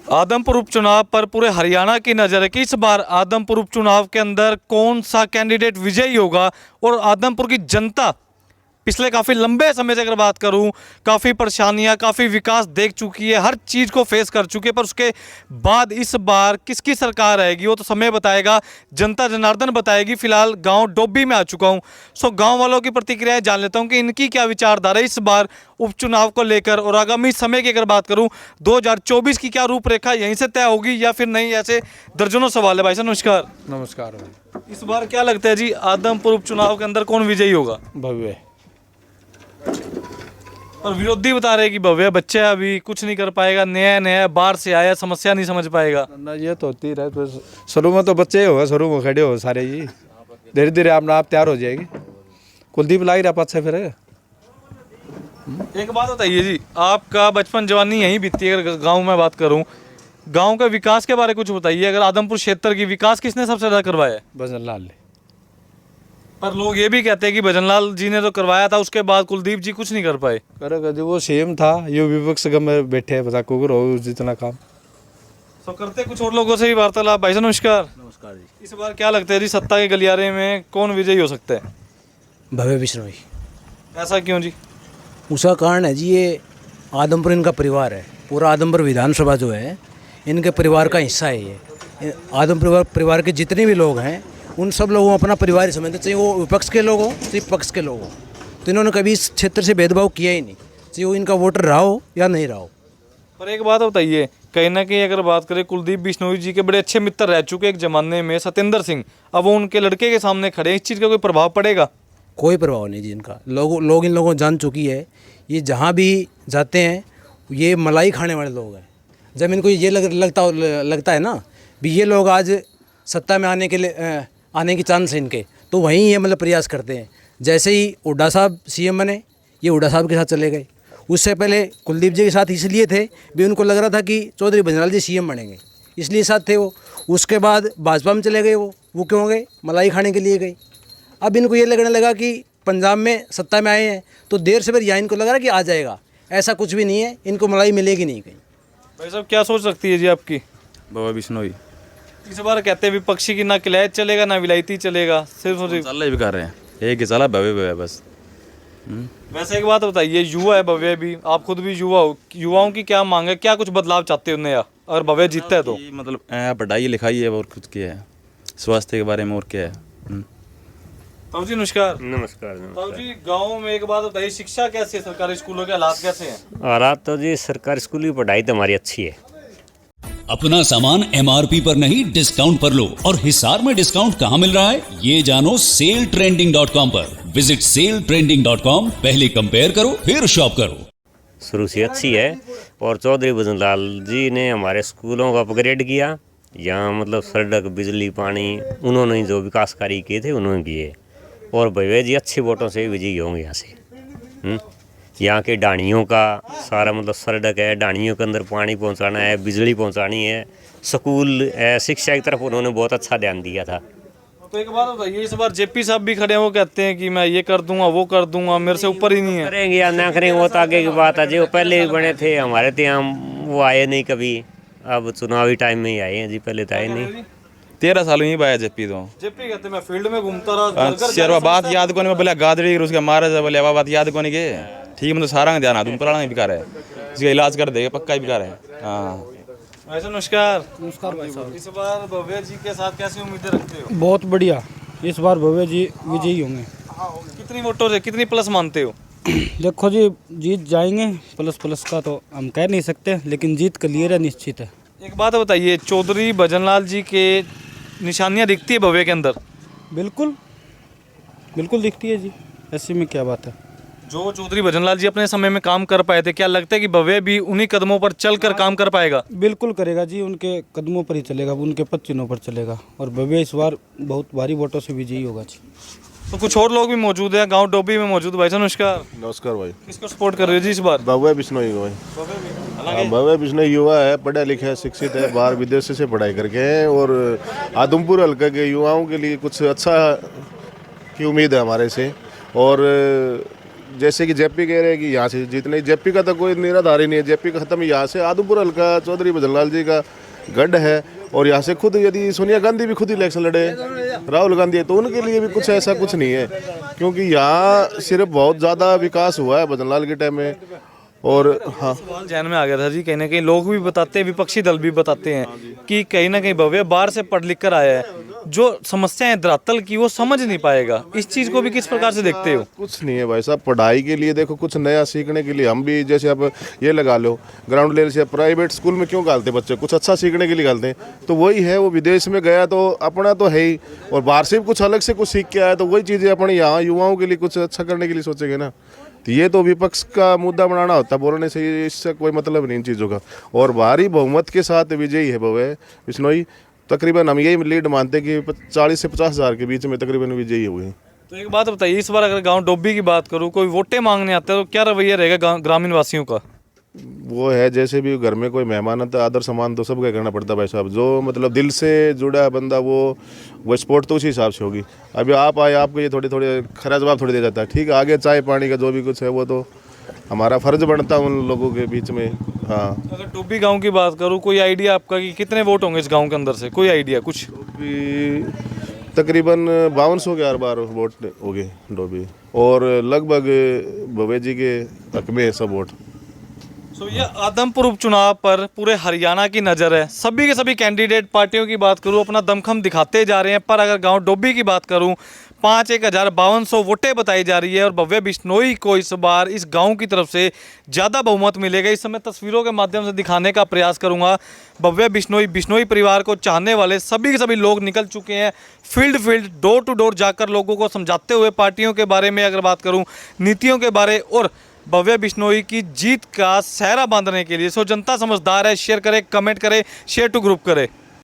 आदमपुर उपचुनाव पर पूरे हरियाणा की नज़र है कि इस बार आदमपुर उपचुनाव के अंदर कौन सा कैंडिडेट विजयी होगा और आदमपुर की जनता पिछले काफ़ी लंबे समय से अगर बात करूं काफ़ी परेशानियां काफ़ी विकास देख चुकी है, हर चीज़ को फेस कर चुकी है। पर उसके बाद इस बार किसकी सरकार आएगी वो तो समय बताएगा, जनता जनार्दन बताएगी। फिलहाल गांव डोभी में आ चुका हूं, सो गांव वालों की प्रतिक्रियाएं जान लेता हूं कि इनकी क्या विचारधारा है इस बार उपचुनाव को लेकर। और आगामी समय की अगर बात करूं 2024 की क्या रूपरेखा यहीं से तय होगी या फिर नहीं, ऐसे दर्जनों सवाल है। भाई साहब नमस्कार। नमस्कार भाई। इस बार क्या लगता है जी आदमपुर उपचुनाव के अंदर कौन विजयी होगा? भव्य। और विरोधी बता रहे कि भव्य बच्चे अभी कुछ नहीं कर पाएगा, नया नया बाहर से आया, समस्या नहीं समझ पाएगा। ना ये तो होती रहे, तो शुरू में तो बच्चे होगा, शुरू में खड़े हो सारे जी, धीरे धीरे अपना आप तैयार हो जाएगी। कुलदीप ला ही रहा पाँच से फिर। एक बात बताइए जी, आपका बचपन जवानी यहीं बीती है, अगर गाँव में बात करूँ गाँव के विकास के बारे में कुछ बताइए। अगर आदमपुर क्षेत्र की विकास किसने सबसे ज़्यादा करवाया है? भजन लाल ने। पर लोग ये भी कहते हैं कि भजनलाल जी ने तो करवाया था, उसके बाद कुलदीप जी कुछ नहीं कर पाए। करेगा जी, वो सीएम था, ये विपक्ष में बैठे बता कुकर हो जितना काम। तो करते कुछ और लोगों से भी वार्तालाप। भाई साहब नमस्कार। नमस्कार जी। इस बार क्या लगता है जी सत्ता के गलियारे में कौन विजयी हो सकता है? भव्य बिश्नोई। ऐसा क्यों जी? उसका कारण है जी, ये आदमपुर इनका परिवार है, पूरा आदमपुर विधानसभा जो है इनके परिवार का हिस्सा है। ये आदमपुर परिवार के जितने भी लोग हैं उन सब लोगों को अपना परिवार ही समझते, चाहे वो विपक्ष के लोग हों चाहे पक्ष के लोग हों। तो इन्होंने कभी इस क्षेत्र से भेदभाव किया ही नहीं, चाहे वो इनका वोटर रहा हो या नहीं रहा हो। पर एक बात बताइए, कहीं ना कहीं अगर बात करें कुलदीप बिश्नोई जी के बड़े अच्छे मित्र रह चुके एक ज़माने में सत्येंद्र सिंह, अब वो उनके लड़के के सामने खड़े हैं, इस चीज़ का कोई प्रभाव पड़ेगा? कोई प्रभाव नहीं जी इनका। लोग इन लोगों को जान चुकी है, ये जहाँ भी जाते हैं ये मलाई खाने वाले लोग हैं। जब इनको ये लगता है ना भी ये लोग आज सत्ता में आने की चांस है इनके, तो वहीं ये मतलब प्रयास करते हैं। जैसे ही हुड्डा साहब सीएम बने, ये हुड्डा साहब के साथ चले गए। उससे पहले कुलदीप जी के साथ इसलिए थे भी उनको लग रहा था कि चौधरी भजनलाल जी सीएम बनेंगे, इसलिए साथ थे वो। उसके बाद भाजपा में चले गए वो क्यों गए? मलाई खाने के लिए गए। अब इनको ये लगने लगा कि पंजाब में सत्ता में आए हैं तो देर से फिर यहाँ इनको लग रहा है कि आ जाएगा। ऐसा कुछ भी नहीं है, इनको मलाई मिलेगी नहीं कहीं। भाई साहब क्या सोच सकती है जी आपकी? भव्य बिश्नोई। इस बार कहते हैं विपक्षी की ना किलायत चलेगा ना विलायती चलेगा, सिर्फ और सिर्फ चल भी कर रहे हैं, एक ही चला भव्य भव्य बस। वैसे एक बात बताइए, युवा है भव्य भी, आप खुद भी युवा हो, युवाओं की क्या मांग है, क्या कुछ बदलाव चाहते हो नया अगर भव्य जीतता है तो? मतलब पढ़ाई लिखाई है और कुछ क्या है, स्वास्थ्य के बारे में और क्या है। ताऊ जी नमस्कार। नमस्कार। ताऊ जी गाँव में एक बात बताइए, शिक्षा कैसी है, सरकारी स्कूलों के हालात कैसे हैं? हालात तो जी सरकारी स्कूल की पढ़ाई तो हमारी अच्छी है। अपना सामान एमआरपी पर नहीं डिस्काउंट पर लो। और हिसार में डिस्काउंट कहाँ मिल रहा है ये जानो सेलट्रेंडिंग.com पर। विजिट सेलट्रेंडिंग.com, पहले कंपेयर करो फिर शॉप करो। शुरू से अच्छी है और चौधरी भजनलाल जी ने हमारे स्कूलों का अपग्रेड किया। यहाँ मतलब सड़क बिजली पानी उन्होंने जो विकास कार्य किए थे उन्होंने किए। और भव्य जी अच्छे वोटों से विजयी होंगे यहाँ से। यहाँ के डाणियों का सारा मतलब सड़क है, डाणियों के अंदर पानी पहुँचाना है, बिजली पहुँचानी है, स्कूल है, शिक्षा की तरफ उन्होंने बहुत अच्छा ध्यान दिया था। तो एक बात बताइए, इस बार जेपी साहब भी खड़े हैं, वो कहते हैं कि मैं ये कर दूंगा वो कर दूंगा, मेरे से ऊपर ही नहीं है। करेंगे या ना करेंगे वो तो आगे की बात है। जो पहले भी बने थे हमारे तो यहाँ वो आए नहीं कभी, अब चुनावी टाइम में ही आए हैं जी, पहले तो आए नहीं। 13 साल में ही पाया जेपी तो। जेपी कहते मैं फील्ड में घूमता रहा, शेरवा बात याद को नहीं बोला, गादड़ी उसका मारा जा बोले बात याद को नहीं के ठीक, मतलब सारा ध्यान आ तुम पुराना बिकार है, इसका इलाज कर देगा पक्का ही बिकार है। हाँ ऐसा नमस्कार। नमस्कार भाई साहब। इस बार भव्य जी के साथ कैसी उम्मीदें रखते हो? बहुत बढ़िया, इस बार भव्य जी विजयी होंगे। कितनी वोटों से कितनी प्लस मानते हो? देखो जी जीत जाएंगे, प्लस का तो हम कह नहीं सकते, लेकिन जीत क्लियर है, निश्चित है। एक बात बताइए, चौधरी भजनलाल जी के निशानियाँ दिखती है भव्य के अंदर? बिल्कुल बिल्कुल दिखती है जी, ऐसे में क्या बात है। जो चौधरी भजनलाल जी अपने समय में काम कर पाए थे, क्या लगता है कि भव्य भी उन्हीं कदमों पर चलकर काम कर पाएगा? बिल्कुल करेगा जी, उनके कदमों पर ही चलेगा, उनके पद चिन्हों पर चलेगा और भव्य इस बार बहुत भारी वोटों से विजयी होगा जी। तो कुछ और लोग भी मौजूद हैं गांव डोभी में मौजूद। भाई साहब नमस्कार। नमस्कार भाई। किसको सपोर्ट कर रहे हो जी इस बार? भव्य बिश्नोई को भाई। भव्य बिश्नोई युवा है, पढ़ा लिखा है, शिक्षित है, बाहर विदेश से पढ़ाई करके हैं और आदमपुर हल्का के युवाओं के लिए कुछ अच्छा की उम्मीद है हमारे से। और जैसे कि जेपी कह रहे हैं कि यहाँ से जीतने, जेपी का तो कोई निराधार ही नहीं है, जेपी का खत्म यहाँ से आदमपुर हल्का चौधरी भजनलाल जी का गढ़ है। और यहाँ से खुद यदि सोनिया गांधी भी खुद इलेक्शन लड़े, राहुल गांधी है, तो उनके लिए भी कुछ ऐसा कुछ नहीं है, क्योंकि यहाँ सिर्फ बहुत ज़्यादा विकास हुआ है भजनलाल के टाइम में। और हाँ, सवाल जहन में आ गया था जी, कहीं ना कहीं लोग भी बताते हैं, विपक्षी दल भी बताते हैं कि कहीं ना कहीं भव्य बाहर से पढ़ लिख कर आया है, जो समस्याएं धरातल की वो समझ नहीं पाएगा। इस चीज़ को भी किस प्रकार से देखते हो? कुछ नहीं है भाई साहब, पढ़ाई के लिए देखो, कुछ नया सीखने के लिए हम भी, जैसे आप ये लगा लो ग्राउंड लेवल से, प्राइवेट स्कूल में क्यों डालते बच्चे, कुछ अच्छा सीखने के लिए डालते हैं, तो वही है, वो विदेश में गया तो अपना तो है ही, और बाहर से भी कुछ अलग से कुछ सीख के आया, तो वही चीज़ें अपने यहाँ युवाओं के लिए कुछ अच्छा करने के लिए सोचेंगे ना। तो ये तो विपक्ष का मुद्दा बनाना होता है, बोलने से इससे कोई मतलब नहीं इन चीज़ों का। और भारी बहुमत के साथ विजयी है भव्य बिश्नोई, तकरीबन हम यही लीड मानते हैं कि 40 से 50 हज़ार के बीच में तकरीबन विजयी हुए। तो एक बात बताइए, इस बार अगर गांव डोबी की बात करूं, कोई वोटें मांगने आता है तो क्या रवैया रहेगा ग्रामीण वासियों का? वो है जैसे भी घर में कोई मेहमान आता है, आदर सम्मान तो सबका करना पड़ता है भाई साहब। जो मतलब दिल से जुड़ा है बंदा, वो सपोर्ट तो उसी हिसाब से होगी। अभी आप आए, आपको ये थोड़े खरा जवाब थोड़ी दे जाता है, ठीक है, आगे चाय पानी का जो भी कुछ है वो तो हमारा फर्ज बनता है उन लोगों के बीच में। हाँ, अगर डोबी गांव की बात करूं, कोई आइडिया आपका कि कितने वोट होंगे इस गांव के अंदर से, कोई आइडिया कुछ? तकरीबन 5200 के बार वोट हो गए डोबी, और लगभग भव्य जी के हक में है सब वोट। तो ये आदमपुर उपचुनाव पर पूरे हरियाणा की नज़र है। सभी के सभी कैंडिडेट पार्टियों की बात करूं अपना दमखम दिखाते जा रहे हैं, पर अगर गांव डोबी की बात करूं 5,1,52 वोटें बताई जा रही है और भव्य बिश्नोई को इस बार इस गांव की तरफ से ज़्यादा बहुमत मिलेगा। इस समय तस्वीरों के माध्यम से दिखाने का प्रयास करूंगा। भव्य बिश्नोई परिवार को चाहने वाले सभी के सभी लोग निकल चुके हैं फील्ड डोर टू डोर जाकर लोगों को समझाते हुए, पार्टियों के बारे में अगर बात करूँ, नीतियों के बारे और भव्य बिश्नोई की जीत का सहरा बांधने के लिए। सो जनता समझदार है, शेयर करें, कमेंट करें, शेयर टू ग्रुप करें।